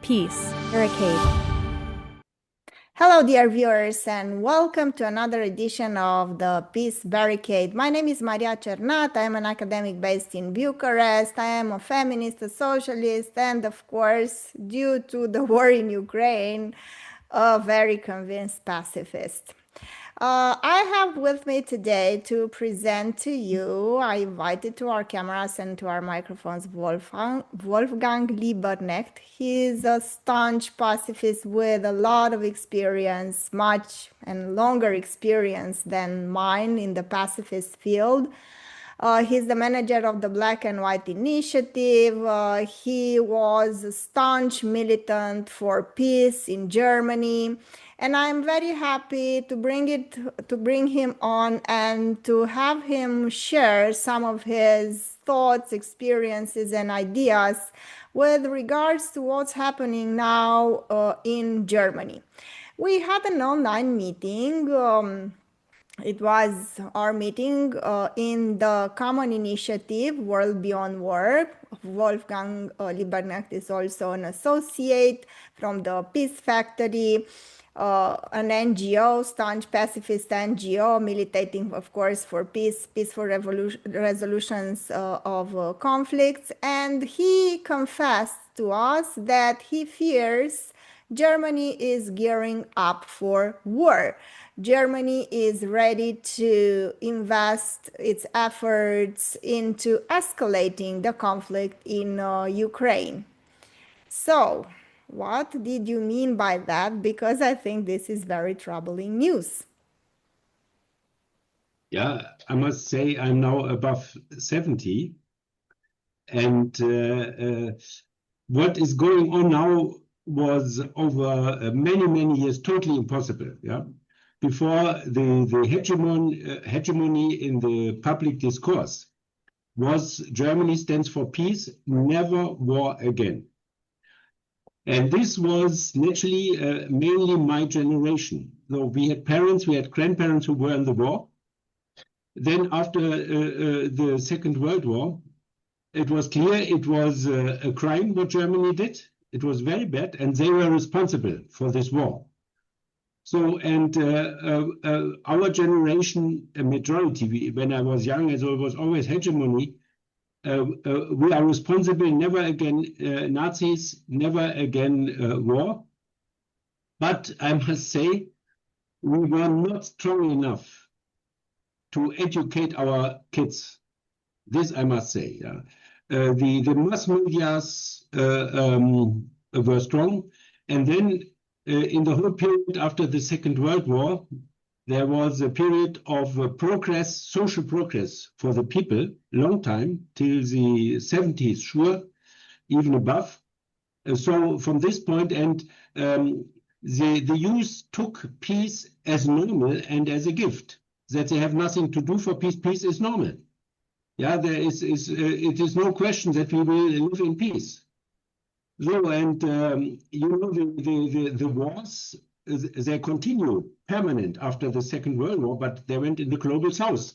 Peace Barricade. Hello, dear viewers, and welcome to another edition of the Peace Barricade. My name is Maria Cernat. I am an academic based in Bucharest. I am a feminist, a socialist, and of course, due to the war in Ukraine, a very convinced pacifist. I have with me today to present to you, I invited to our cameras and to our microphones, Wolfgang Lieberknecht. He is a staunch pacifist with a lot of experience, much and longer experience than mine in the pacifist field. He's the manager of the Black and White Initiative. He was a staunch militant for peace in Germany. And I'm very happy to bring him on and to have him share some of his thoughts, experiences, and ideas with regards to what's happening now in Germany. We had an online meeting. It was our meeting in the Common Initiative, World Beyond War. Wolfgang Lieberknecht is also an associate from the Peace Factory, an NGO, staunch pacifist NGO, militating, of course, for peace, peaceful resolutions of conflicts. And he confessed to us that he fears Germany is gearing up for war. Germany is ready to invest its efforts into escalating the conflict in Ukraine. So, what did you mean by that? Because I think this is very troubling news. Yeah, I must say I'm now above 70. And what is going on now was over many, many years totally impossible. Yeah. Before the hegemony in the public discourse was Germany stands for peace, never war again. And this was naturally mainly my generation. So we had parents, we had grandparents who were in the war. Then after the Second World War, it was clear it was a crime what Germany did. It was very bad, and they were responsible for this war. So, and our generation, a majority, when I was young, as it was always hegemony, we are responsible, never again Nazis, never again war. But I must say, we were not strong enough to educate our kids. This I must say. Yeah. The mass medias were strong. And then in the whole period after the Second World War, there was a period of progress, social progress for the people, long time, till the 70s, sure, even above. So from this point, and the youth took peace as normal and as a gift, that they have nothing to do for peace. Peace is normal. Yeah, it is no question that we will live in peace. So, and you know, the wars, they continue permanent after the Second World War, but they went in the global south.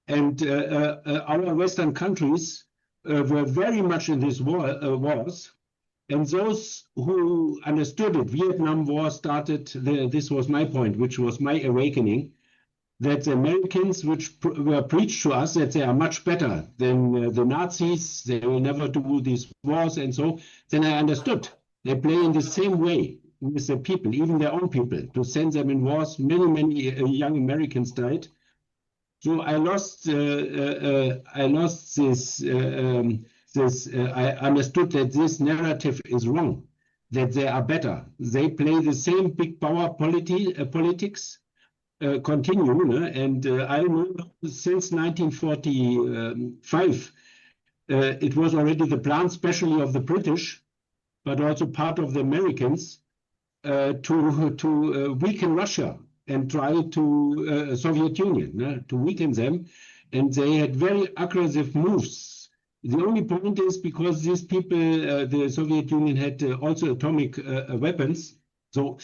And our Western countries were very much in these wars. And those who understood it, Vietnam War started, this was my point, which was my awakening, that the Americans, which were preached to us that they are much better than the Nazis, they will never do these wars and so, then I understood. They play in the same way with the people, even their own people, to send them in wars. Many, many young Americans died. So I lost this, I understood that this narrative is wrong, that they are better. They play the same big power politics, continue, and I remember since 1945, it was already the plan, especially of the British, but also part of the Americans, to weaken Russia and try to Soviet Union, to weaken them, and they had very aggressive moves. The only point is because these people, the Soviet Union had also atomic weapons, so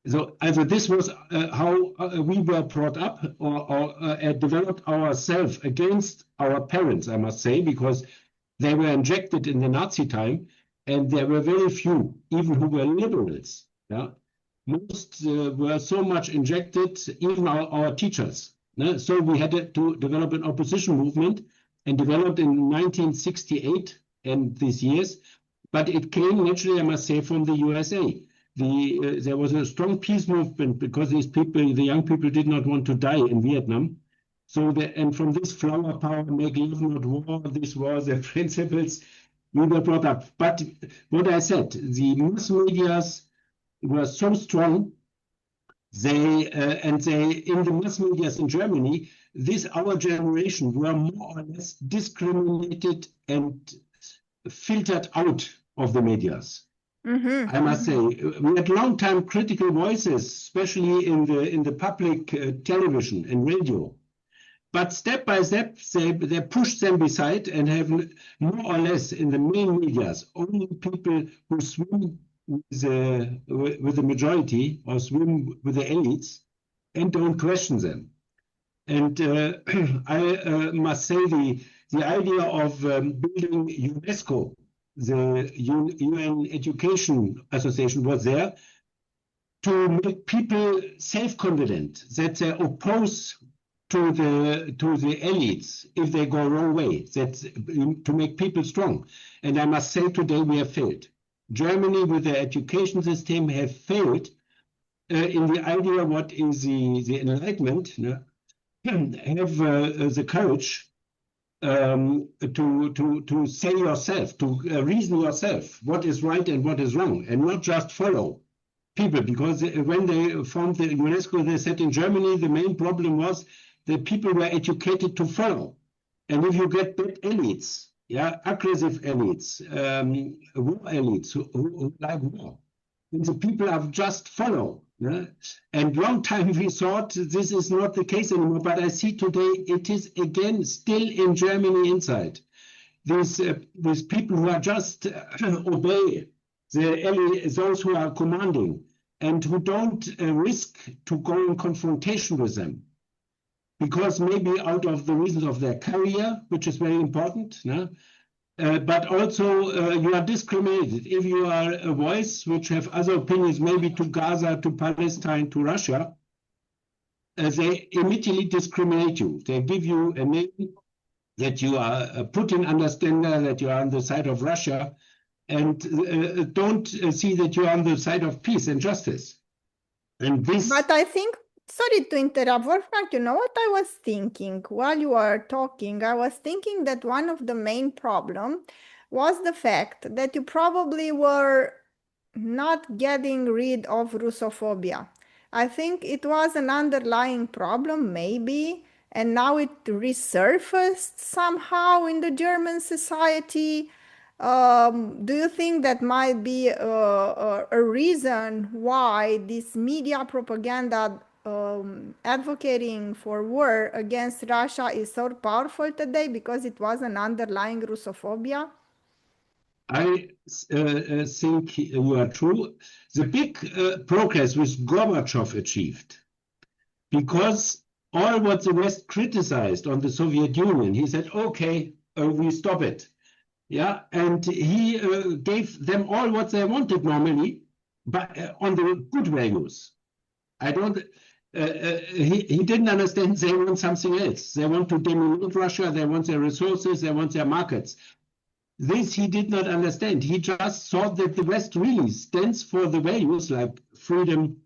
this was how we were brought up or developed ourselves against our parents, I must say, because they were injected in the Nazi time and there were very few, even who were liberals. Yeah? Most were so much injected, even our teachers. So we had to develop an opposition movement, and developed in 1968 and these years. But it came naturally, I must say, from the USA. There was a strong peace movement because these people, the young people, did not want to die in Vietnam. And from this flower power, make love not war, this was the principles we were brought up. But what I said, the mass medias were so strong. In the mass medias in Germany, our generation were more or less discriminated and filtered out of the medias. I must say, we had long-time critical voices, especially in the public television and radio. But step by step, they pushed them aside and have more or less in the main medias only people who swim with the majority or swim with the elites and don't question them. And I must say the idea of building UNESCO, the UN Education Association, was there to make people self-confident that they oppose to the elites if they go wrong way, to make people strong. And I must say today we have failed. Germany, with their education system, have failed in the idea what is the Enlightenment, have the courage to say yourself, to reason yourself what is right and what is wrong, and not just follow people. Because when they formed the UNESCO, they said in Germany the main problem was that people were educated to follow. And if you get bad elites, aggressive elites, war elites who like war, then the people are just follow. And long time we thought this is not the case anymore, but I see today it is again still in Germany inside. These people who are just obey those who are commanding and who don't risk to go in confrontation with them. Because maybe out of the reasons of their career, which is very important, but also you are discriminated. If you are a voice which have other opinions, maybe to Gaza, to Palestine, to Russia, they immediately discriminate you. They give you a name that you are a Putin understander, that you are on the side of Russia, and don't see that you are on the side of peace and justice. And this. But I think. Sorry to interrupt, Wolfgang, you know what I was thinking while you were talking? I was thinking that one of the main problems was the fact that you probably were not getting rid of Russophobia. I think it was an underlying problem, maybe, and now it resurfaced somehow in the German society. Do you think that might be a reason why this media propaganda advocating for war against Russia is so powerful today, because it was an underlying Russophobia? I think you are true. The big progress which Gorbachev achieved, because all what the West criticized on the Soviet Union, he said, okay, we stop it. And he gave them all what they wanted normally, but on the good values. He didn't understand they want something else. They want to dominate Russia, they want their resources, they want their markets. This he did not understand. He just thought that the West really stands for the values like freedom,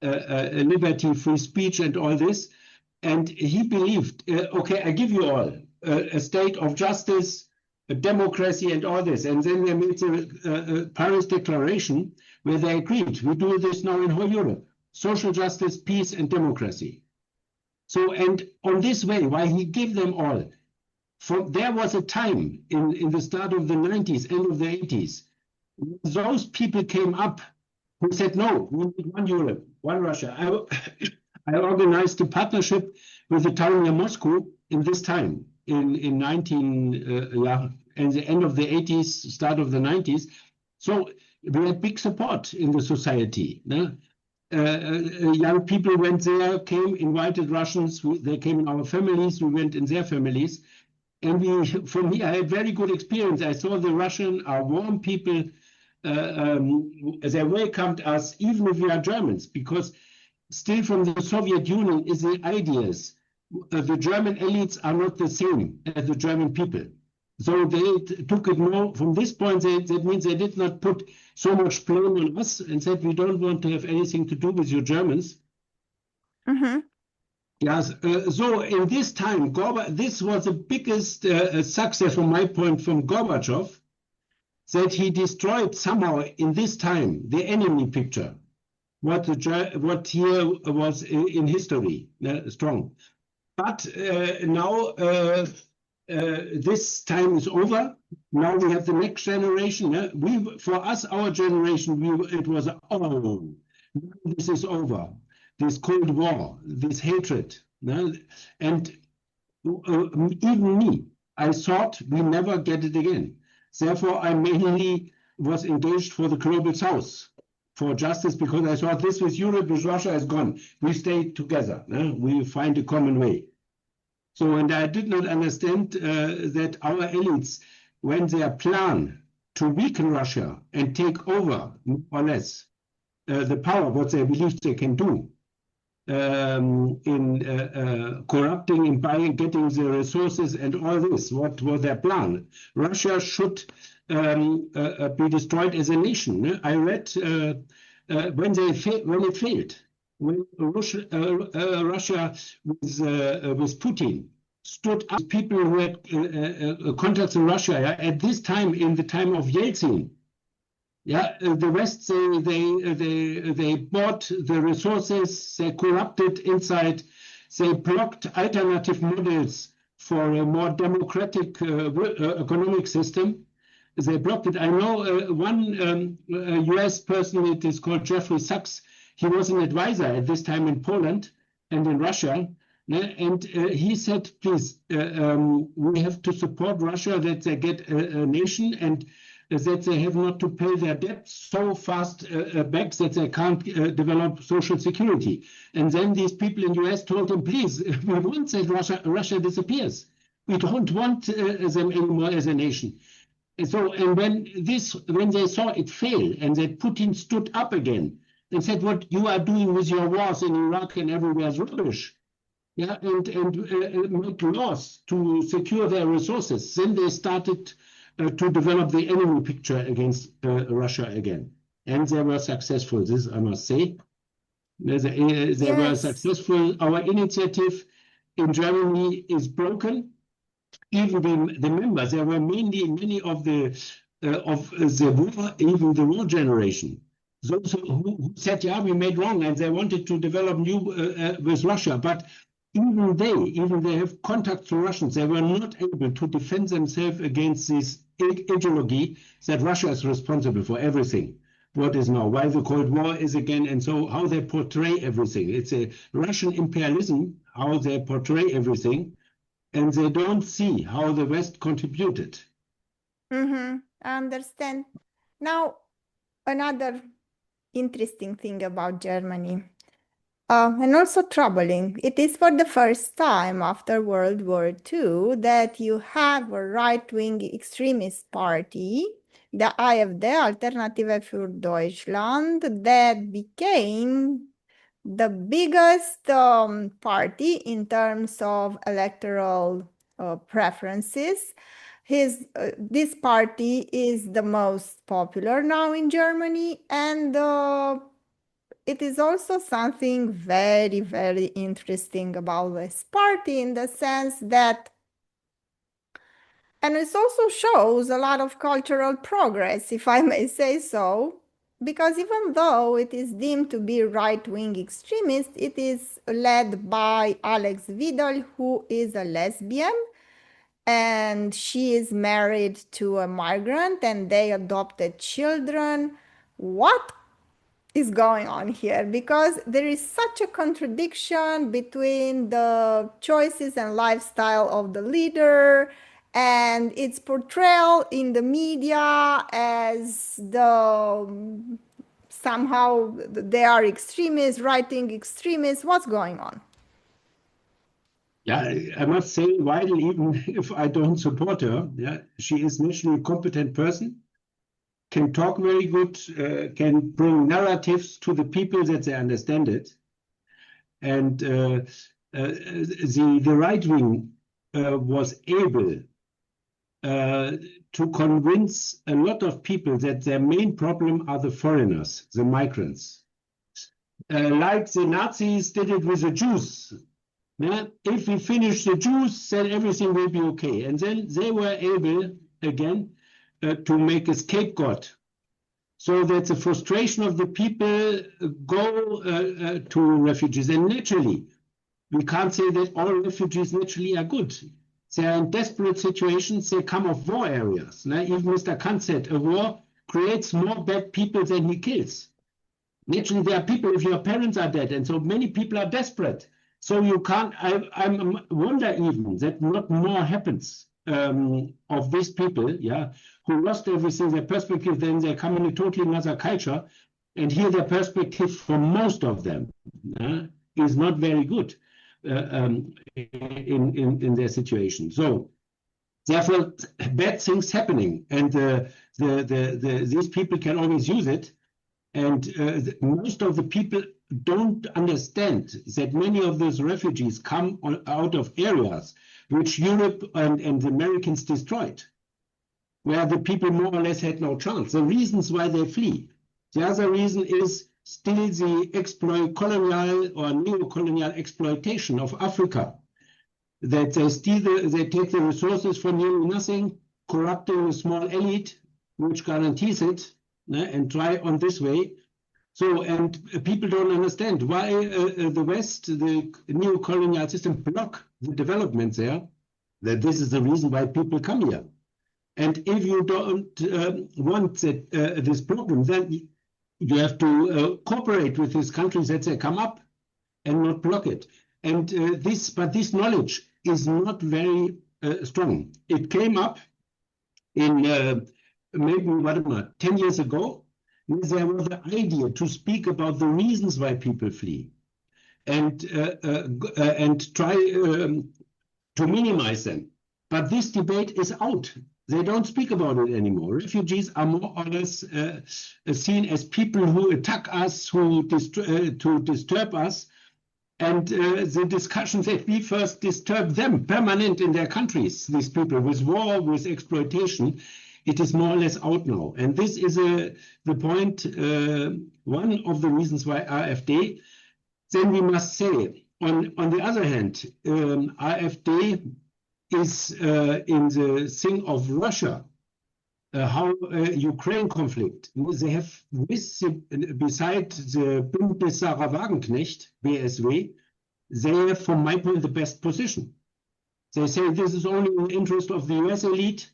liberty, free speech, and all this. And he believed, okay, I give you all a state of justice, a democracy, and all this. And then they made the Paris Declaration where they agreed, we do this now in whole Europe. Social justice, peace, and democracy. So, and on this way, why he gave them all, there was a time in the start of the 90s, end of the 80s, those people came up who said, no, we need one Europe, one Russia. I organized a partnership with the town near Moscow in this time, in the end of the 80s, start of the 90s. So we had big support in the society. Young people went there, invited Russians, they came in our families, we went in their families. And for me, I had very good experience. I saw the Russian are warm people. They welcomed us, even if we are Germans, because still from the Soviet Union is the ideas. The German elites are not the same as the German people. So they took it more from this point. That means they did not put so much blame on us and said, we don't want to have anything to do with you Germans. Mm-hmm. Yes. So in this time, this was the biggest success from my point from Gorbachev, that he destroyed somehow in this time the enemy picture, what here was in history strong. But now this time is over. Now we have the next generation. For us, our generation, it was, oh, this is over. This Cold War, this hatred. And even me, I thought we never get it again. Therefore, I mainly was engaged for the Global South, for justice, because I thought this with Europe, with Russia is gone. We stay together. We find a common way. So, and I did not understand that our elites, when they plan to weaken Russia and take over, more or less, the power, what they believe they can do, in corrupting, in buying, getting the resources and all this, what was their plan? Russia should be destroyed as a nation. I read when it failed. When Russia with Putin stood up, people who had contacts in Russia at this time, in the time of Yeltsin. The West, they bought the resources, they corrupted inside, they blocked alternative models for a more democratic economic system. They blocked it. I know one US person, it is called Jeffrey Sachs. He was an advisor at this time in Poland and in Russia. And he said, please, we have to support Russia that they get a nation and that they have not to pay their debts so fast back that they can't develop social security. And then these people in the US told him, please, we want that Russia disappears. We don't want them anymore as a nation. And when they saw it fail and that Putin stood up again and said, what you are doing with your wars in Iraq and everywhere is rubbish, and make laws to secure their resources, then they started to develop the enemy picture against Russia again. And they were successful, this I must say. They were successful. Our initiative in Germany is broken. Even the members, there were many of the war, even the war generation. Those who said, yeah, we made wrong, and they wanted to develop new with Russia. But even they have contact to Russians. They were not able to defend themselves against this ideology that Russia is responsible for everything. What is now, why the Cold War is again, and so how they portray everything. It's a Russian imperialism, how they portray everything, and they don't see how the West contributed. Mm-hmm. I understand. Now, another interesting thing about Germany. And also troubling. It is for the first time after World War II that you have a right-wing extremist party, the AfD, Alternative für Deutschland, that became the biggest party in terms of electoral preferences. This party is the most popular now in Germany, and it is also something very, very interesting about this party in the sense that, and it also shows a lot of cultural progress, if I may say so, because even though it is deemed to be right-wing extremist, it is led by Alice Weidel, who is a lesbian, and she is married to a migrant, and they adopted children. What is going on here? Because there is such a contradiction between the choices and lifestyle of the leader and its portrayal in the media as somehow they are extremists, right-wing extremists. What's going on? Yeah, I must say, Weidel, even if I don't support her, yeah, she is naturally a competent person, can talk very good, can bring narratives to the people that they understand it. And the right wing was able to convince a lot of people that their main problem are the foreigners, the migrants. Like the Nazis did it with the Jews. Yeah? If we finish the Jews, then everything will be okay. And then they were able, again, to make a scapegoat. So that the frustration of the people go to refugees. And naturally, we can't say that all refugees naturally are good. They are in desperate situations. They come off war areas. Even Mr. Kant said, a war creates more bad people than he kills. Naturally, there are people, if your parents are dead, and so many people are desperate. So you can't, I wonder even that not more happens of these people, yeah, who lost everything, their perspective, then they come in a totally another culture. And here their perspective for most of them is not very good in their situation. So therefore, bad things happening. And these people can always use it. And most of the people don't understand that many of those refugees come out of areas which Europe and the Americans destroyed, where the people more or less had no chance. The reasons why they flee. The other reason is still the colonial or neo-colonial exploitation of Africa, that they take the resources for nearly nothing, corrupting a small elite, which guarantees it, and try on this way. So, and people don't understand why the West, the neo-colonial system, block the development there, that this is the reason why people come here. And if you don't want that, this problem, then you have to cooperate with these countries that they come up and not block it. And this knowledge is not very strong. It came up in maybe 10 years ago. There was the idea to speak about the reasons why people flee and try to minimize them. But this debate is out. They don't speak about it anymore. Refugees are more or less seen as people who attack us, who to disturb us. And the discussion that we first disturb them permanent in their countries, these people, with war, with exploitation, it is more or less out now. And this is the point, one of the reasons why AfD. Then we must say, on the other hand, AfD is in the thing of Russia, how Ukraine conflict. They have, beside the Bündnis Sarah Wagenknecht, BSW, they have, from my point, the best position. They say this is only in the interest of the US elite.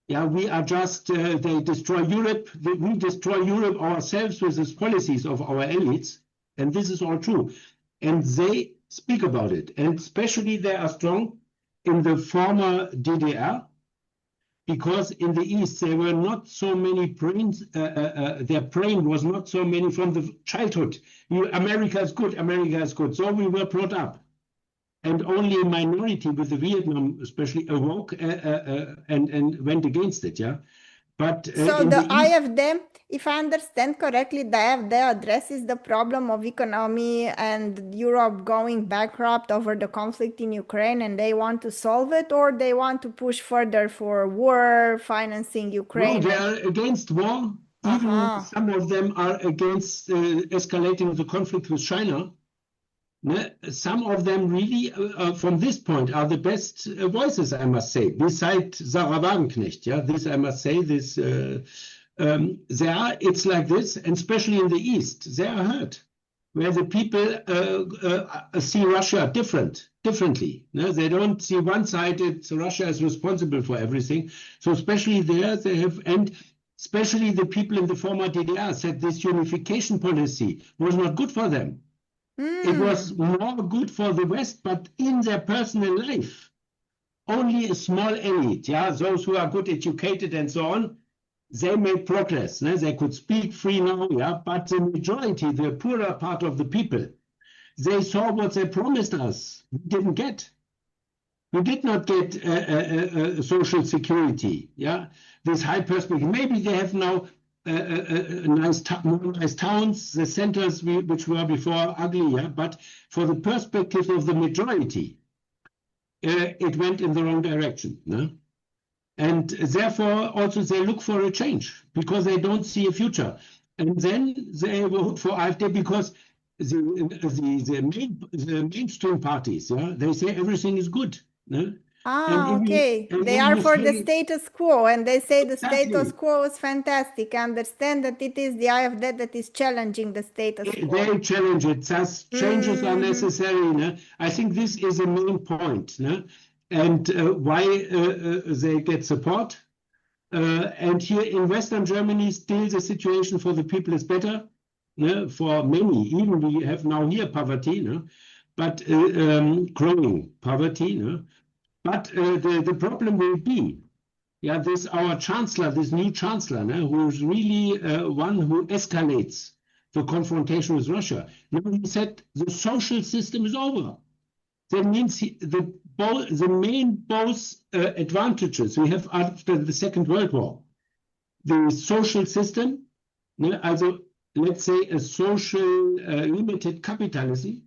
Yeah, we are just, they destroy Europe. We destroy Europe ourselves with these policies of our elites. And this is all true. And they speak about it. And especially they are strong in the former DDR, because in the East there were not so many brains, their brain was not so many from the childhood. America is good, America is good. So we were brought up. And only a minority with the Vietnam especially awoke and went against it, yeah. But so the AfD, if I understand correctly, the AfD addresses the problem of economy and Europe going bankrupt over the conflict in Ukraine, and they want to solve it, or they want to push further for war, financing Ukraine? No, they are against war. Even some of them are against escalating the conflict with China. Some of them really, from this point, are the best voices, I must say, besides Sarah Wagenknecht. Yeah, this I must say. This it's like this, and especially in the East, they are hurt, where the people see Russia differently. They don't see one-sided. So Russia is responsible for everything. So especially there, they have, and especially the people in the former DDR said this unification policy was not good for them. It was more good for the West, but in their personal life, only a small elite, yeah, those who are good educated and so on, they made progress. They could speak free now, yeah, but the majority, the poorer part of the people, they saw what they promised us, we didn't get. You did not get social security, yeah, this high perspective. Maybe they have now nice towns, the centers which were before ugly, yeah, but for the perspective of the majority, it went in the wrong direction. No? And therefore, also they look for a change because they don't see a future. And then they vote for AfD because the mainstream parties, yeah, they say everything is good. No? Okay. They are for the status quo, and they say the status quo is fantastic. I understand that it is the AfD that is challenging the status quo. They challenge it. Thus, changes are necessary. No? I think this is a main point. No? And why they get support. And here in Western Germany, still the situation for the people is better. For many, even we have now here poverty, but growing poverty. But the problem will be, yeah, this our chancellor, this new chancellor, who is really one who escalates the confrontation with Russia. Now he said the social system is over. That means the main advantages we have after the Second World War, the social system, also let's say a social limited capitalism,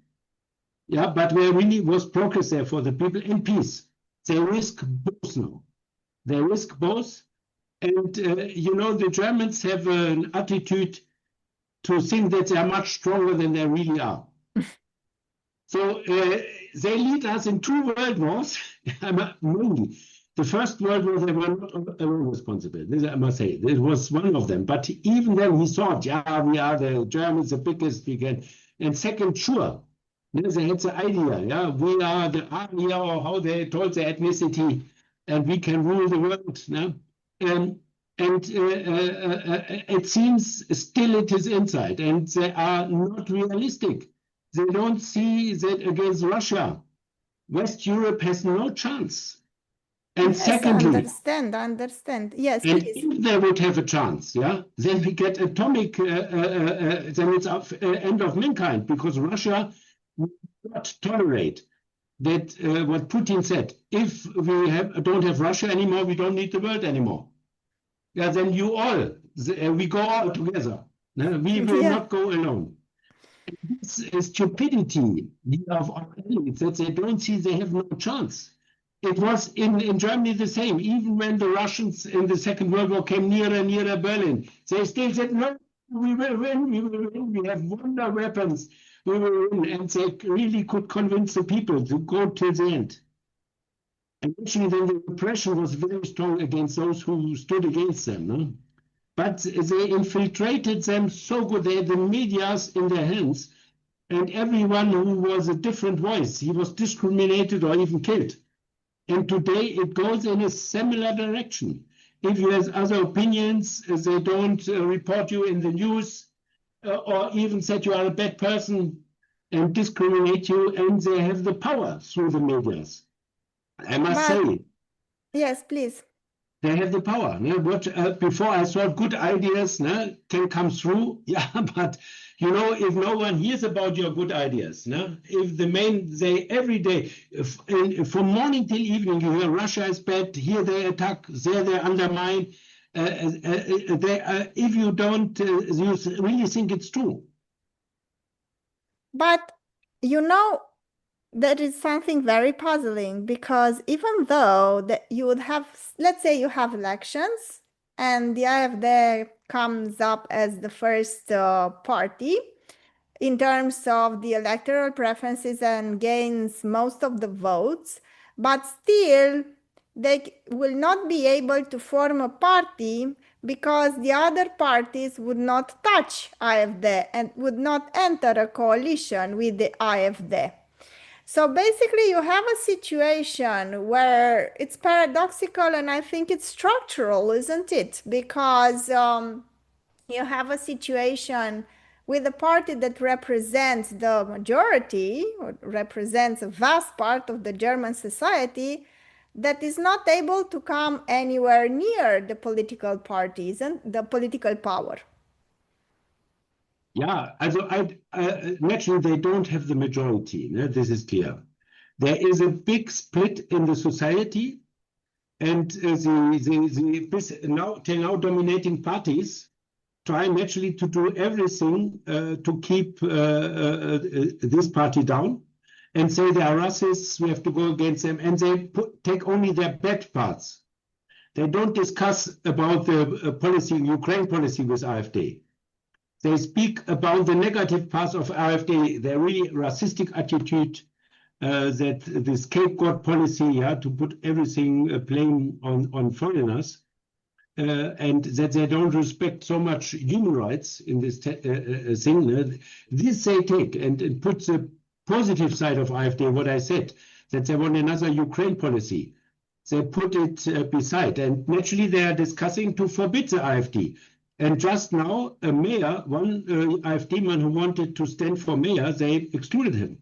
yeah, but there really was progress there for the people and peace. They risk both now. They risk both. And, the Germans have an attitude to think that they are much stronger than they really are. So they lead us in 2 world wars, mainly. The First World War, they were not alone responsible. This I must say. It was one of them. But even then he thought, yeah, we are the Germans, the biggest we can. And second, sure. They had the idea, yeah, we are the army, or how they told the ethnicity, and we can rule the world. It seems still it is inside, and they are not realistic. They don't see that against Russia, West Europe has no chance. And yes, secondly, I understand. Yes, and please. if they would have a chance, yeah, then we get atomic, then it's end of mankind, because Russia will not tolerate that what Putin said. If we don't have Russia anymore, we don't need the world anymore. Yeah, then we go all together. We will not go alone. This stupidity of our elites that they don't see they have no chance. It was in Germany the same. Even when the Russians in the Second World War came nearer and nearer Berlin, they still said, no, we will win, we will win. We have wonder weapons, we will win. And they really could convince the people to go till the end. And actually then the repression was very strong against those who stood against them. No? But they infiltrated them so good. They had the medias in their hands. And everyone who was a different voice, he was discriminated or even killed. And today it goes in a similar direction. If you have other opinions, they don't report you in the news or even say you are a bad person and discriminate you, and they have the power through the medias. I must say. Yes, please. They have the power. Before I thought good ideas can come through, yeah, but if no one hears about your good ideas, if they every day, from morning till evening, you hear Russia is bad, here they attack, there they undermine. If you don't, you really think it's true. But that is something very puzzling, because even though that you would have, let's say you have elections and the AfD comes up as the first party in terms of the electoral preferences and gains most of the votes, but still they will not be able to form a party because the other parties would not touch AfD and would not enter a coalition with the AfD. So basically you have a situation where it's paradoxical, and I think it's structural, isn't it? Because you have a situation with a party that represents the majority, or represents a vast part of the German society, that is not able to come anywhere near the political parties and the political power. Yeah, naturally they don't have the majority. This is clear. There is a big split in the society, and the now dominating parties try naturally to do everything to keep this party down and say they are racists, we have to go against them, and they take only their bad parts. They don't discuss about the policy, Ukraine policy with AfD. They speak about the negative parts of AfD, their really racistic attitude, that the scapegoat policy, to put everything blame on foreigners, and that they don't respect so much human rights in this thing. This they take and put the positive side of AfD, what I said, that they want another Ukraine policy. They put it beside, and naturally they are discussing to forbid the AfD. And just now, a mayor, one AfD man who wanted to stand for mayor, they excluded him.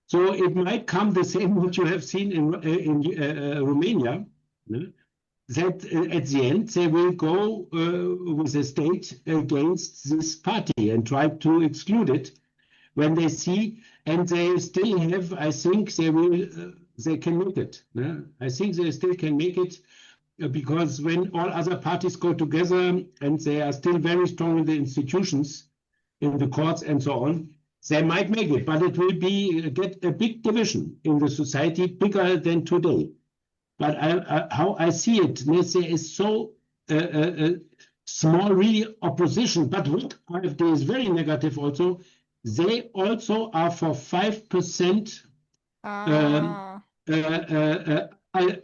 So it might come the same what you have seen in Romania, that at the end they will go with the state against this party and try to exclude it when they see, and they still have, I think they can make it. I think they still can make it, because when all other parties go together and they are still very strong in the institutions, in the courts and so on, they might make it, but it will get a big division in the society, bigger than today. But how I see it, there is so small, really opposition. But what AfD is very negative also, they also are for 5%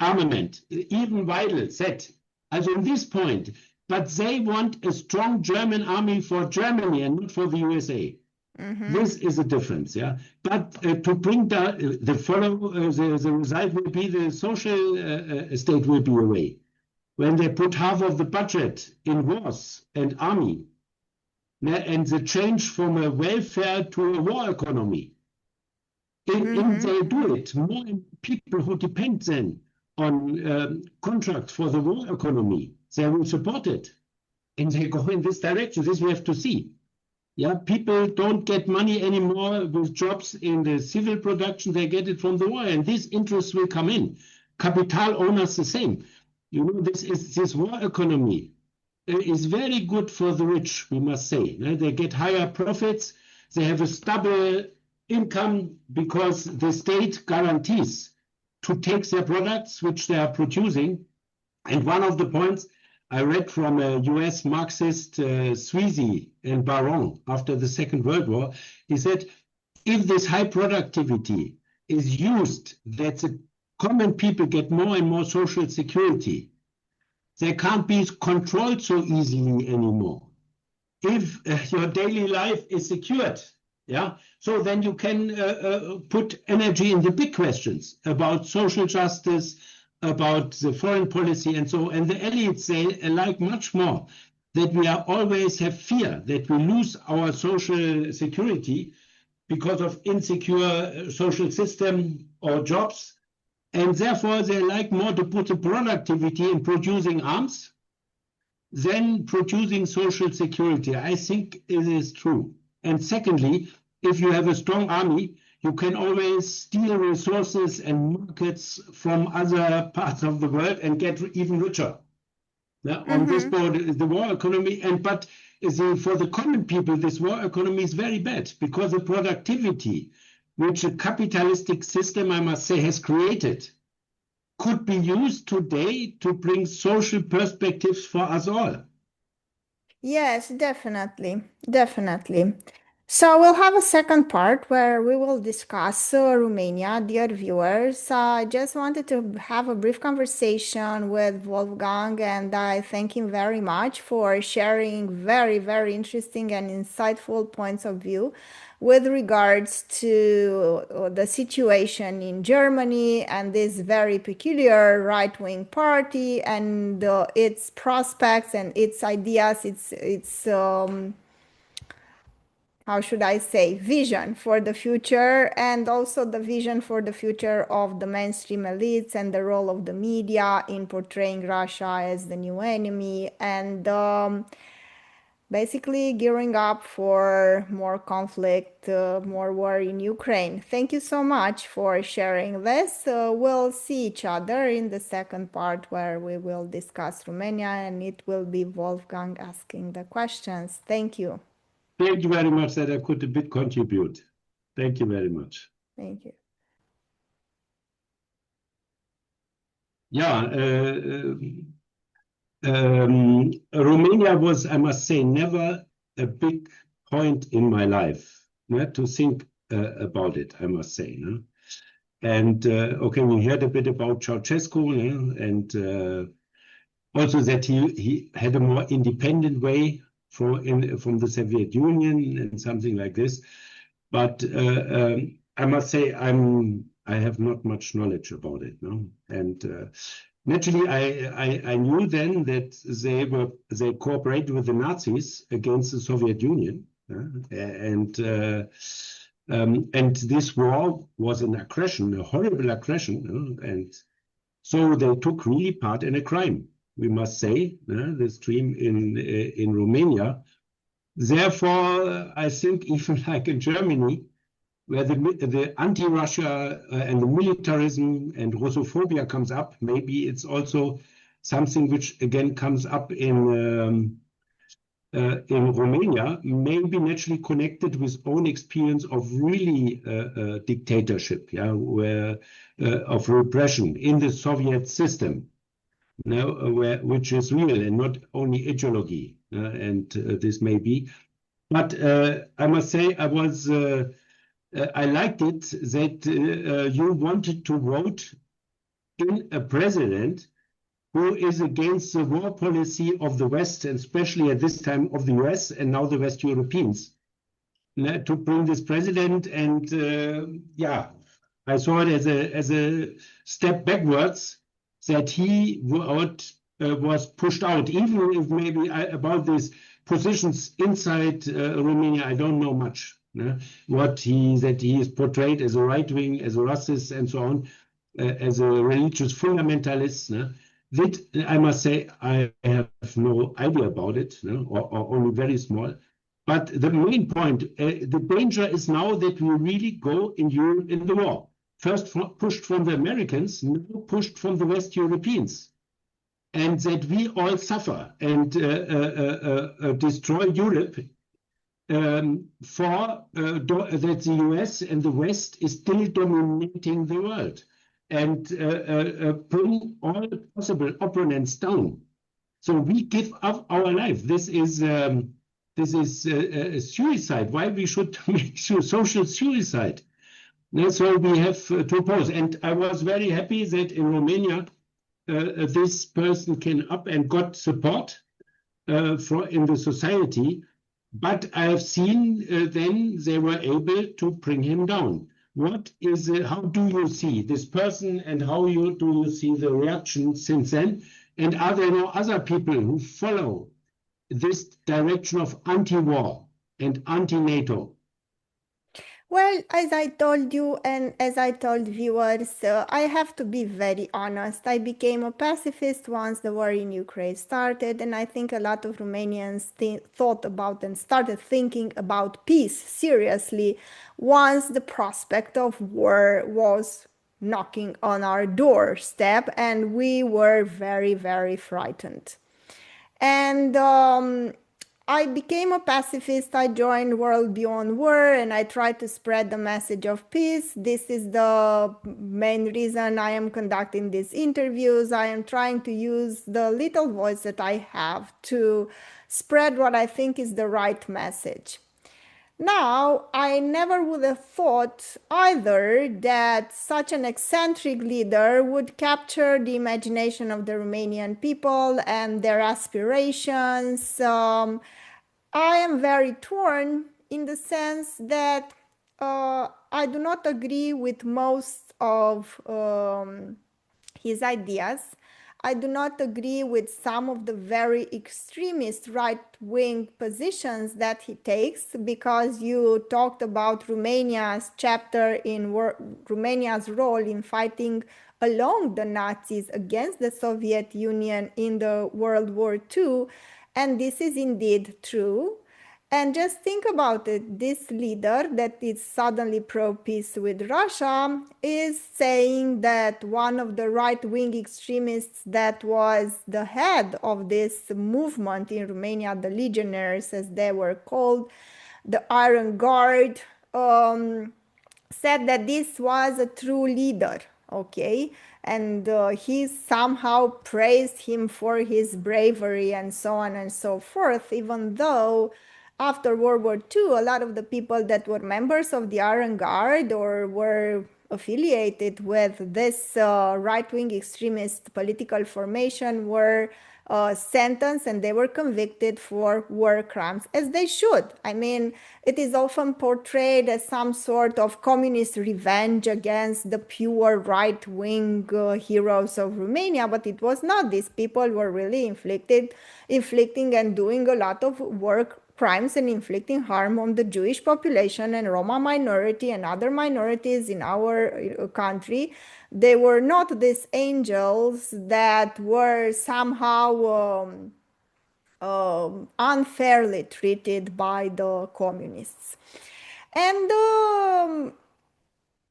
armament. Even Weidel said, also in this point, but they want a strong German army for Germany and not for the USA. This is a difference, But to bring the result will be the social state will be away. When they put half of the budget in wars and army, and the change from a welfare to a war economy, if they do it, more people who depend then on contracts for the war economy, they will support it. And they go in this direction. This we have to see. People don't get money anymore with jobs in the civil production. They get it from the war, and these interests will come in. Capital owners the same. This war economy is very good for the rich, we must say. They get higher profits. They have a stable income because the state guarantees to take their products which they are producing. And one of the points I read from a US Marxist, Sweezy and Baron, after the Second World War, he said, if this high productivity is used, that the common people get more and more social security, they can't be controlled so easily anymore. If your daily life is secured, so then you can put energy in the big questions about social justice, about the foreign policy and so on. And the elites, they like much more that we are always have fear that we lose our social security because of insecure social system or jobs. And therefore, they like more to put the productivity in producing arms than producing social security. I think it is true. And secondly, if you have a strong army, you can always steal resources and markets from other parts of the world and get even richer. On this board, the war economy, but for the common people, this war economy is very bad because the productivity which a capitalistic system, I must say, has created could be used today to bring social perspectives for us all. Yes, definitely. So we'll have a second part where we will discuss Romania, dear viewers. I just wanted to have a brief conversation with Wolfgang, and I thank him very much for sharing very, very interesting and insightful points of view with regards to the situation in Germany and this very peculiar right-wing party and its prospects and its ideas, its how should I say, vision for the future, and also the vision for the future of the mainstream elites and the role of the media in portraying Russia as the new enemy. And basically gearing up for more conflict, more war in Ukraine. Thank you so much for sharing this. We'll see each other in the second part where we will discuss Romania, and it will be Wolfgang asking the questions. Thank you. Thank you very much that I could a bit contribute. Thank you very much. Thank you. Yeah, Romania was, I must say, never a big point in my life to think about it, I must say. No? And okay, we heard a bit about Ceausescu, and also that he had a more independent way from the Soviet Union and something like this. But I must say I have not much knowledge about it. No? And naturally, I knew then that they cooperated with the Nazis against the Soviet Union, and this war was an aggression, a horrible aggression, and so they took really part in a crime. We must say this crime in Romania. Therefore, I think even like in Germany, where the anti-Russia and the militarism and Russophobia comes up, maybe it's also something which again comes up in Romania, maybe naturally connected with own experience of really dictatorship, where of repression in the Soviet system, which is real and not only ideology, and this may be. But I must say I liked it that you wanted to vote in a president who is against the war policy of the West, and especially at this time of the US and now the West Europeans, to bring this president. And I saw it as a step backwards that he was pushed out, even if maybe about these positions inside Romania, I don't know much. That he is portrayed as a right-wing, as a racist, and so on, as a religious fundamentalist. That I must say I have no idea about it, or only very small. But the main point, the danger is now that we really go in Europe in the war. First pushed from the Americans, now pushed from the West Europeans. And that we all suffer and destroy Europe that the US and the West is still dominating the world and bring all possible opponents down. So we give up our life. This is suicide. Why we should make social suicide? So we have to oppose. And I was very happy that in Romania this person came up and got support in the society. But I have seen then they were able to bring him down. How do you see this person, and how do you see the reaction since then? And are there no other people who follow this direction of anti-war and anti-NATO? Well, as I told you and as I told viewers, I have to be very honest. I became a pacifist once the war in Ukraine started, and I think a lot of Romanians thought about and started thinking about peace seriously once the prospect of war was knocking on our doorstep, and we were very, very frightened. And I became a pacifist. I joined World Beyond War, and I tried to spread the message of peace. This is the main reason I am conducting these interviews. I am trying to use the little voice that I have to spread what I think is the right message. Now, I never would have thought either that such an eccentric leader would capture the imagination of the Romanian people and their aspirations. I am very torn in the sense that I do not agree with most of his ideas. I do not agree with some of the very extremist right-wing positions that he takes, because you talked about Romania's chapter in Romania's role in fighting along the Nazis against the Soviet Union in the World War II. And this is indeed true. And just think about it, this leader that is suddenly pro-peace with Russia is saying that one of the right-wing extremists that was the head of this movement in Romania, the legionnaires as they were called, the Iron Guard, said that this was a true leader, okay? And he somehow praised him for his bravery and so on and so forth, even though after World War II, a lot of the people that were members of the Iron Guard or were affiliated with this right-wing extremist political formation were sentenced and they were convicted for war crimes, as they should. I mean, it is often portrayed as some sort of communist revenge against the pure right-wing heroes of Romania, but it was not. These people were really inflicting and doing a lot of work crimes and inflicting harm on the Jewish population and Roma minority and other minorities in our country. They were not these angels that were somehow unfairly treated by the communists. And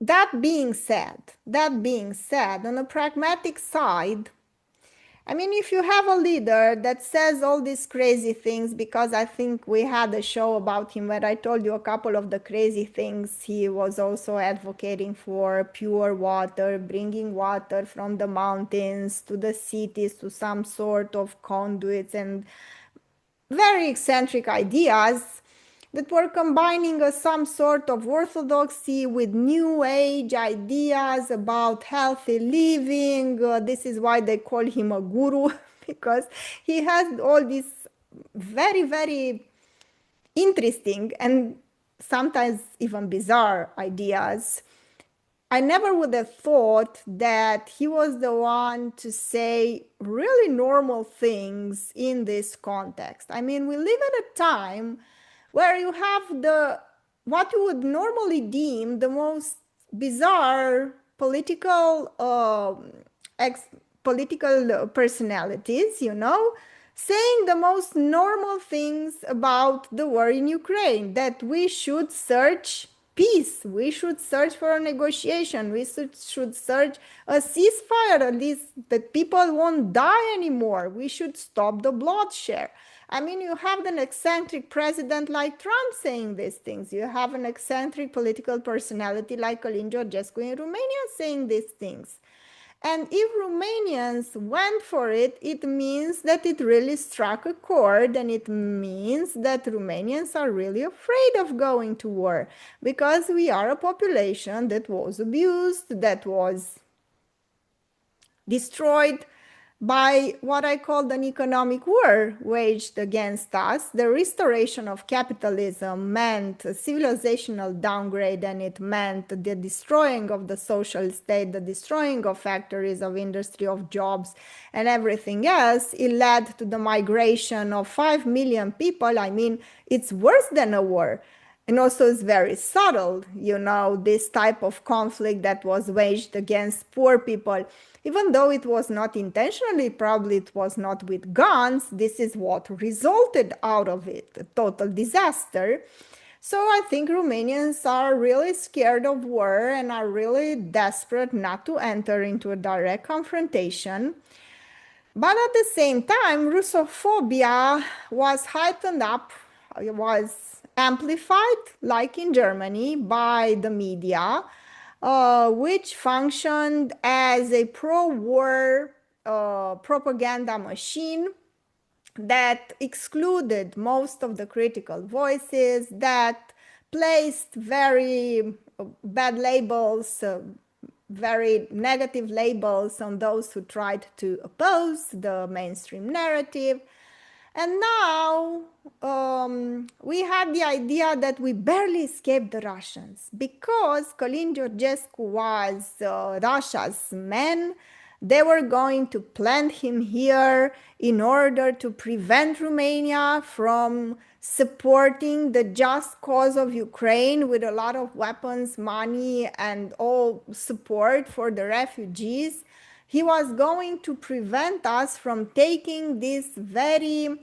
that being said, on a pragmatic side, I mean, if you have a leader that says all these crazy things, because I think we had a show about him where I told you a couple of the crazy things. He was also advocating for pure water, bringing water from the mountains to the cities, to some sort of conduits, and very eccentric ideas that were combining some sort of orthodoxy with new age ideas about healthy living. This is why they call him a guru, because he has all these very, very interesting and sometimes even bizarre ideas. I never would have thought that he was the one to say really normal things in this context. I mean, we live at a time where you have what you would normally deem the most bizarre political personalities, you know, saying the most normal things about the war in Ukraine, that we should search peace, we should search for a negotiation, we should search a ceasefire, at least that people won't die anymore, we should stop the bloodshed. I mean, you have an eccentric president like Trump saying these things. You have an eccentric political personality like Călin Georgescu in Romania saying these things. And if Romanians went for it, it means that it really struck a chord, and it means that Romanians are really afraid of going to war, because we are a population that was abused, that was destroyed by what I called an economic war waged against us. The restoration of capitalism meant a civilizational downgrade, and it meant the destroying of the social state, the destroying of factories, of industry, of jobs, and everything else. It led to the migration of 5 million people. I mean, it's worse than a war. And also it's very subtle, you know, this type of conflict that was waged against poor people. Even though it was not intentionally, probably it was not with guns, this is what resulted out of it, a total disaster. So I think Romanians are really scared of war and are really desperate not to enter into a direct confrontation. But at the same time, Russophobia was heightened up, was amplified, like in Germany, by the media, which functioned as a pro-war propaganda machine that excluded most of the critical voices, that placed very bad labels, very negative labels on those who tried to oppose the mainstream narrative. And now we had the idea that we barely escaped the Russians because Călin Georgescu was Russia's man. They were going to plant him here in order to prevent Romania from supporting the just cause of Ukraine with a lot of weapons, money, and all support for the refugees. He was going to prevent us from taking this very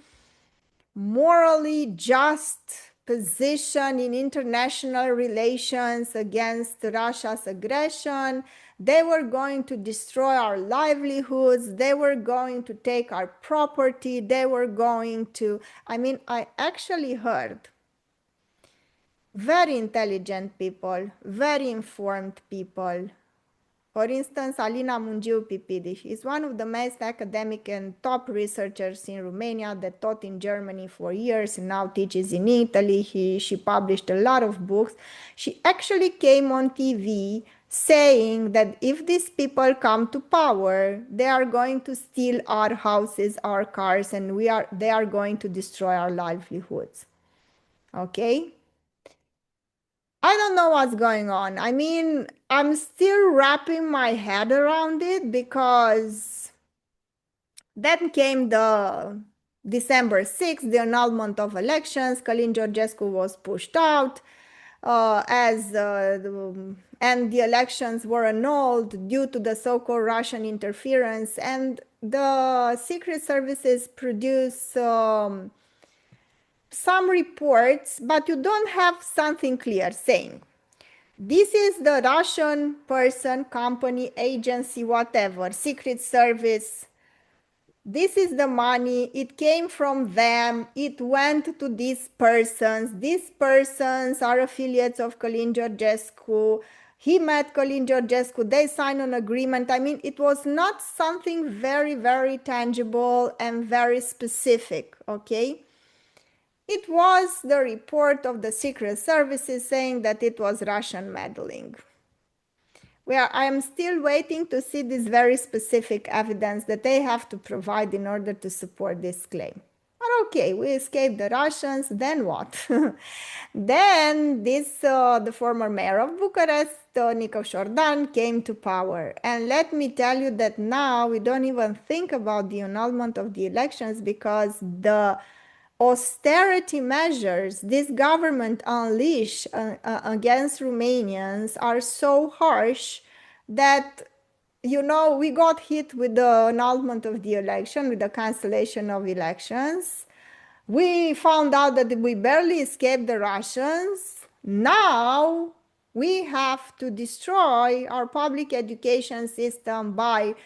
morally just position in international relations against Russia's aggression. They were going to destroy our livelihoods. They were going to take our property. They were going to, I mean, I actually heard very intelligent people, very informed people. For instance, Alina Mungiu Pipidi is one of the most academic and top researchers in Romania that taught in Germany for years and now teaches in Italy. She published a lot of books. She actually came on TV saying that if these people come to power, they are going to steal our houses, our cars, and they are going to destroy our livelihoods. Okay? I don't know what's going on. I mean, I'm still wrapping my head around it because then came the December 6th, the annulment of elections. Călin Georgescu was pushed out and the elections were annulled due to the so-called Russian interference. And the secret services produce some reports, but you don't have something clear saying this is the Russian person, company, agency, whatever, secret service. This is the money. It came from them. It went to these persons. These persons are affiliates of Călin Georgescu. He met Călin Georgescu. They signed an agreement. I mean, it was not something very, very tangible and very specific, okay? It was the report of the secret services saying that it was Russian meddling. I am still waiting to see this very specific evidence that they have to provide in order to support this claim. But okay, we escaped the Russians, then what? Then the former mayor of Bucharest, Nico Șordan, came to power. And let me tell you that now we don't even think about the annulment of the elections because the austerity measures this government unleashed against Romanians are so harsh that, you know, we got hit with the annulment of the election, with the cancellation of elections. We found out that we barely escaped the Russians. Now we have to destroy our public education system by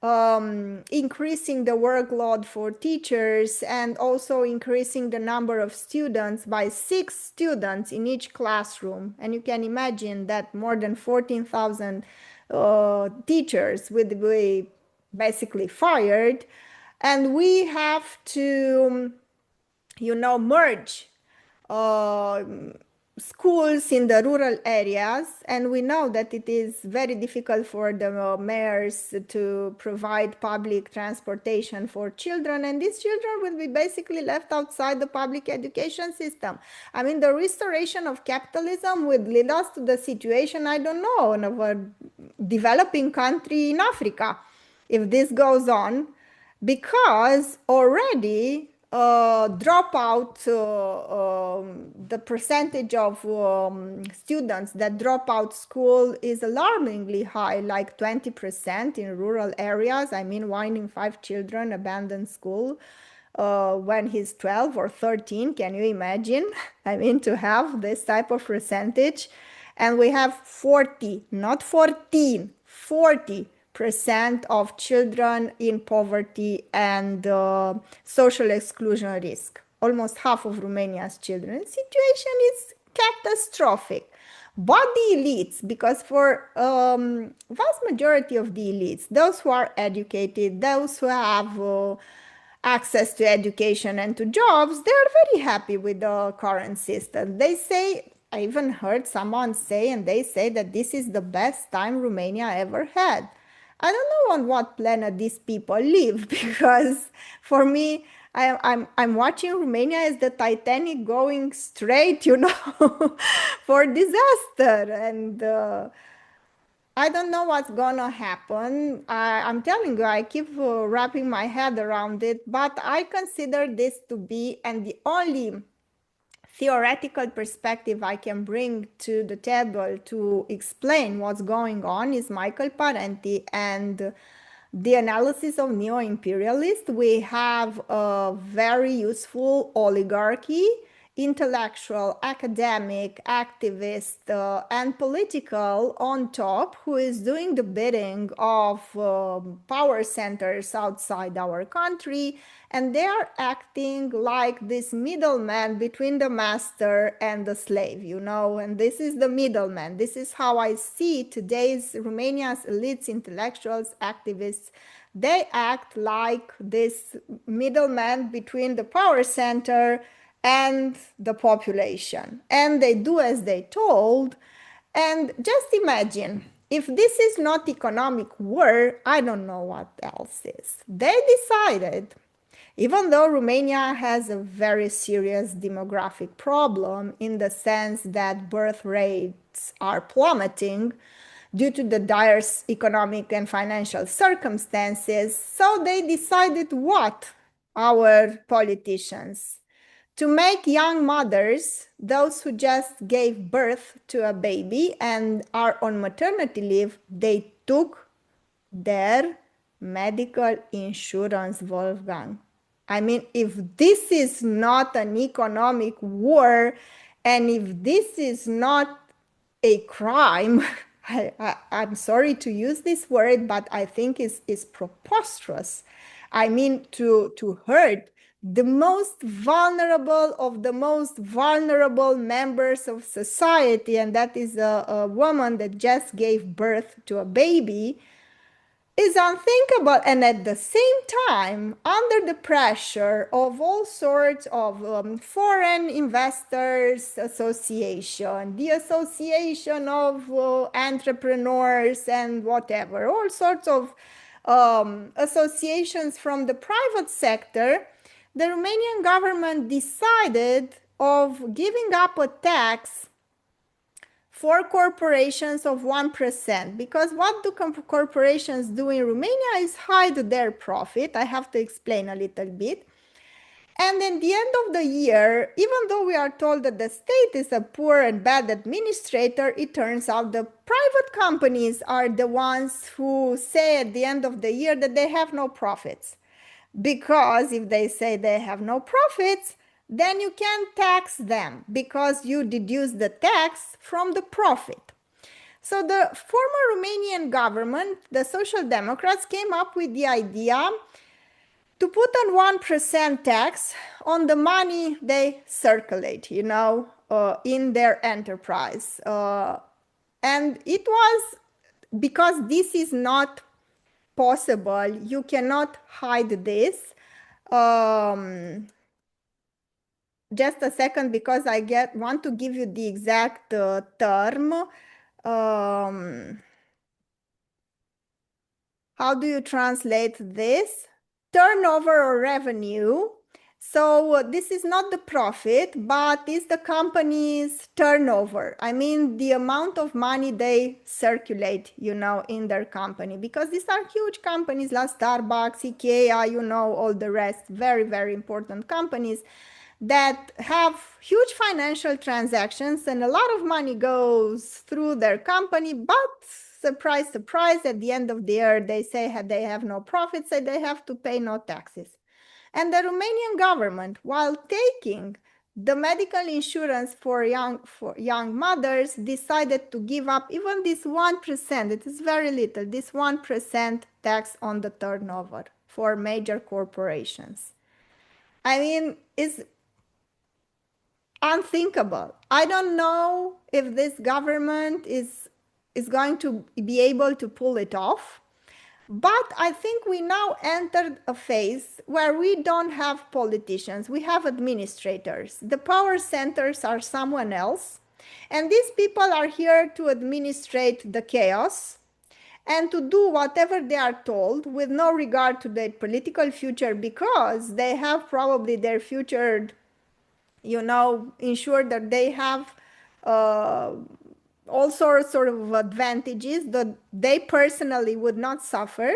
increasing the workload for teachers and also increasing the number of students by 6 students in each classroom. And you can imagine that more than 14,000 teachers will be basically fired. And we have to, you know, merge schools in the rural areas, and we know that it is very difficult for the mayors to provide public transportation for children, and these children will be basically left outside the public education system. I mean, the restoration of capitalism would lead us to the situation, I don't know, of a developing country in Africa if this goes on, because already the percentage of students that drop out school is alarmingly high, like 20% in rural areas. I mean, 1 in 5 children abandon school when he's 12 or 13. Can you imagine? I mean, to have this type of percentage. And we have 40, not 14, 40% of children in poverty and social exclusion risk. Almost half of Romania's children. The situation is catastrophic. But the elites, because for vast majority of the elites, those who are educated, those who have access to education and to jobs, they are very happy with the current system. They say, I even heard someone say, and they say that this is the best time Romania ever had. I don't know on what planet these people live, because for me, I'm watching Romania as the Titanic going straight, you know, for disaster. And I don't know what's gonna happen. I'm telling you, I keep wrapping my head around it, but I consider this to be, and the only theoretical perspective I can bring to the table to explain what's going on is Michael Parenti and the analysis of neo-imperialists, we have a very useful oligarchy, intellectual, academic, activist, and political on top, who is doing the bidding of power centers outside our country, and they are acting like this middleman between the master and the slave, you know, and this is the middleman. This is how I see today's Romania's elites, intellectuals, activists. They act like this middleman between the power center and the population, and they do as they told. And just imagine, if this is not economic war, I don't know what else is. They decided, even though Romania has a very serious demographic problem in the sense that birth rates are plummeting due to the dire economic and financial circumstances, so they decided what? Our politicians, to make young mothers, those who just gave birth to a baby and are on maternity leave, they took their medical insurance, Wolfgang. I mean, if this is not an economic war, and if this is not a crime, I'm sorry to use this word, but I think it's preposterous. I mean, to hurt the most vulnerable of the most vulnerable members of society, and that is a woman that just gave birth to a baby, is unthinkable. And at the same time, under the pressure of all sorts of foreign investors association, the association of entrepreneurs and whatever, all sorts of associations from the private sector, the Romanian government decided of giving up a tax for corporations of 1%, because what do corporations do in Romania is hide their profit. I have to explain a little bit. And in the end of the year, even though we are told that the state is a poor and bad administrator, it turns out the private companies are the ones who say at the end of the year that they have no profits. Because if they say they have no profits, then you can't tax them because you deduce the tax from the profit. So the former Romanian government, the Social Democrats, came up with the idea to put a 1% tax on the money they circulate, you know, in their enterprise. And it was because this is not possible, you cannot hide this. Just a second, because I want to give you the exact term. How do you translate this? Turnover or revenue. So this is not the profit, but it's the company's turnover. I mean, the amount of money they circulate, you know, in their company, because these are huge companies like Starbucks, IKEA, you know, all the rest, very, very important companies that have huge financial transactions, and a lot of money goes through their company, but surprise, surprise, at the end of the year, they say they have no profits, so they have to pay no taxes. And the Romanian government, while taking the medical insurance for young mothers, decided to give up even this 1%, it is very little, this 1% tax on the turnover for major corporations. I mean, it's unthinkable. I don't know if this government is going to be able to pull it off, but I think we now entered a phase where we don't have politicians, we have administrators. The power centers are someone else, and these people are here to administrate the chaos and to do whatever they are told with no regard to their political future, because they have probably their future, you know, ensure that they have all sorts of advantages that they personally would not suffer.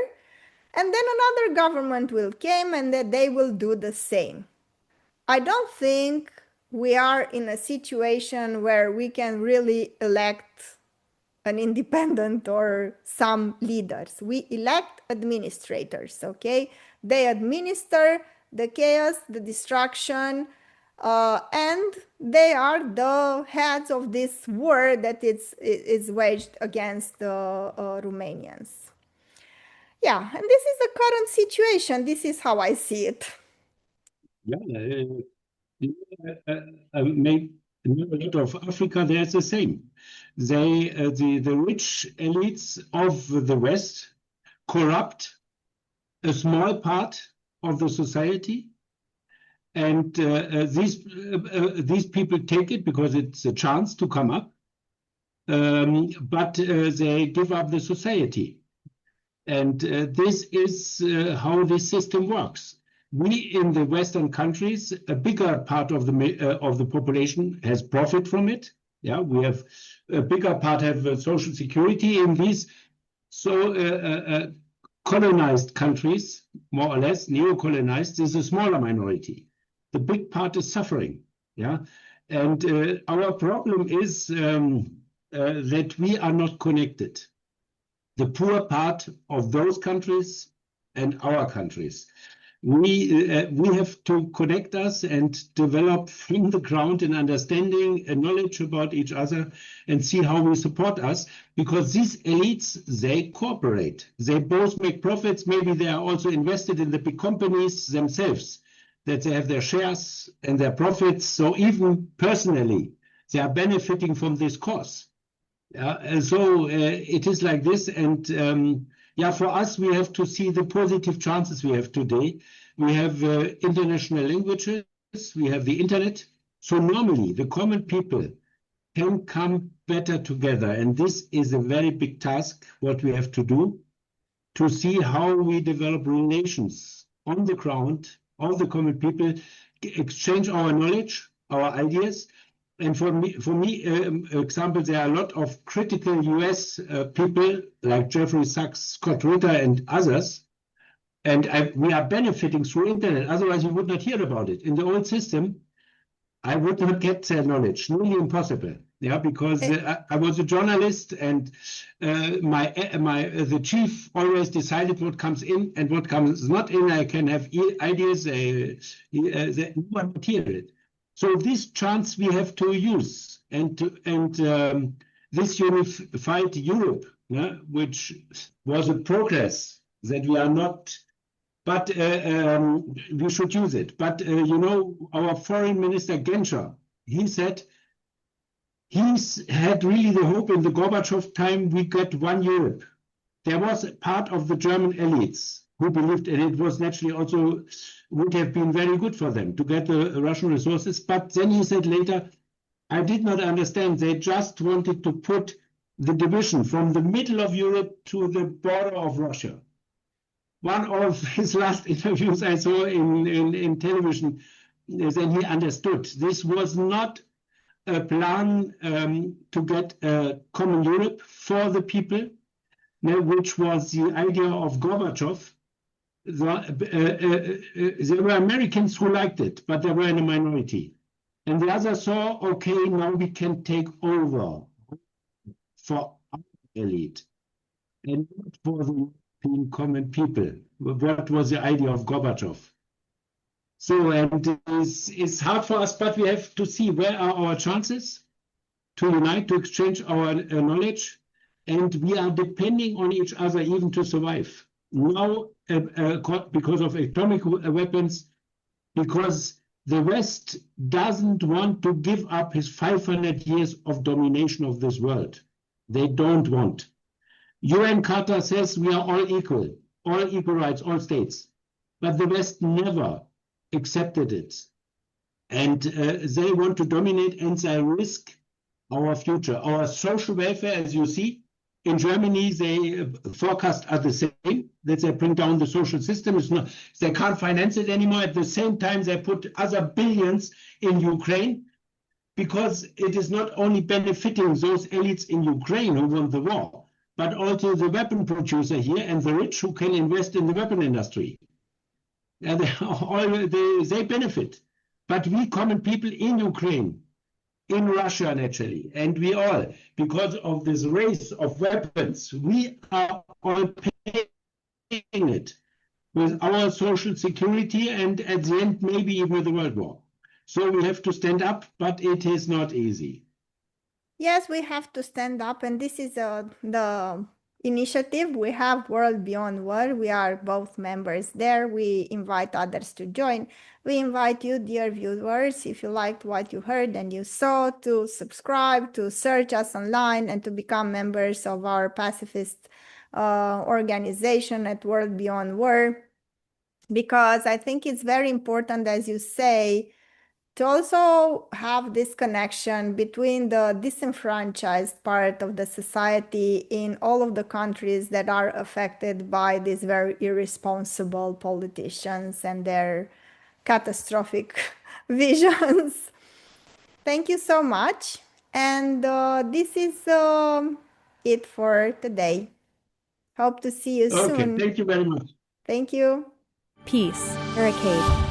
And then another government will come and that they will do the same. I don't think we are in a situation where we can really elect an independent or some leaders. We elect administrators, okay? They administer the chaos, the destruction, and they are the heads of this war that is waged against the Romanians. Yeah, and this is the current situation. This is how I see it. Yeah, maybe a lot of Africa, there's the same. The rich elites of the West corrupt a small part of the society, and these people take it because it's a chance to come up, but they give up the society. And this is how this system works. We in the Western countries, a bigger part of the population has profit from it. Yeah, we have a bigger part have social security in these colonized countries, more or less neo-colonized. There's a smaller minority. The big part is suffering. Yeah, and our problem is that we are not connected. The poor part of those countries and our countries. We have to connect us and develop from the ground an understanding and knowledge about each other and see how we support us, because these elites, they cooperate. They both make profits. Maybe they are also invested in the big companies themselves, that they have their shares and their profits. So even personally, they are benefiting from this cause. And so it is like this. And yeah, for us, we have to see the positive chances we have today. We have international languages, we have the internet. So normally the common people can come better together. And this is a very big task, what we have to do, to see how we develop relations on the ground, all the common people, exchange our knowledge, our ideas. And for me, example, there are a lot of critical US people like Jeffrey Sachs, Scott Ritter, and others. And we are benefiting through internet. Otherwise, you would not hear about it. In the old system, I would not get their knowledge. Nearly impossible. Yeah, because I was a journalist, and the chief always decided what comes in and what comes not in. I can have ideas. No one would hear it. So this chance we have to use, and this unified Europe, which was a progress that we are not, but we should use it. But you know, our foreign minister Genscher, he said he had really the hope in the Gorbachev time we got one Europe. There was a part of the German elites who believed, and it was naturally also would have been very good for them to get the Russian resources. But then he said later, I did not understand. They just wanted to put the division from the middle of Europe to the border of Russia. One of his last interviews I saw in television, then he understood. This was not a plan to get a common Europe for the people, which was the idea of Gorbachev. There were Americans who liked it, but they were in a minority. And the others saw, okay, now we can take over for our elite and not for the common people. What was the idea of Gorbachev? So, and it's hard for us, but we have to see where are our chances to unite, to exchange our knowledge, and we are depending on each other even to survive. Now, because of atomic weapons, because the West doesn't want to give up his 500 years of domination of this world. They don't want. UN Charter says we are all equal rights, all states. But the West never accepted it. And they want to dominate, and they risk our future. Our social welfare, as you see, in Germany, they forecast are the same, that they bring down the social system. It's not, they can't finance it anymore. At the same time, they put other billions in Ukraine, because it is not only benefiting those elites in Ukraine who won the war, but also the weapon producer here and the rich who can invest in the weapon industry. And they benefit. But we common people in Ukraine, in Russia, naturally, and we all, because of this race of weapons, we are all paying it with our social security and at the end, maybe even with the World War. So we have to stand up, but it is not easy. Yes, we have to stand up, and this is the initiative. We have World Beyond War. We are both members there. We invite others to join. We invite you, dear viewers, if you liked what you heard and you saw, to subscribe, to search us online, and to become members of our pacifist organization at World Beyond War. Because I think it's very important, as you say, to also have this connection between the disenfranchised part of the society in all of the countries that are affected by these very irresponsible politicians and their catastrophic visions. Thank you so much. And this is it for today. Hope to see you soon. Okay, thank you very much. Thank you. Peace Barricade.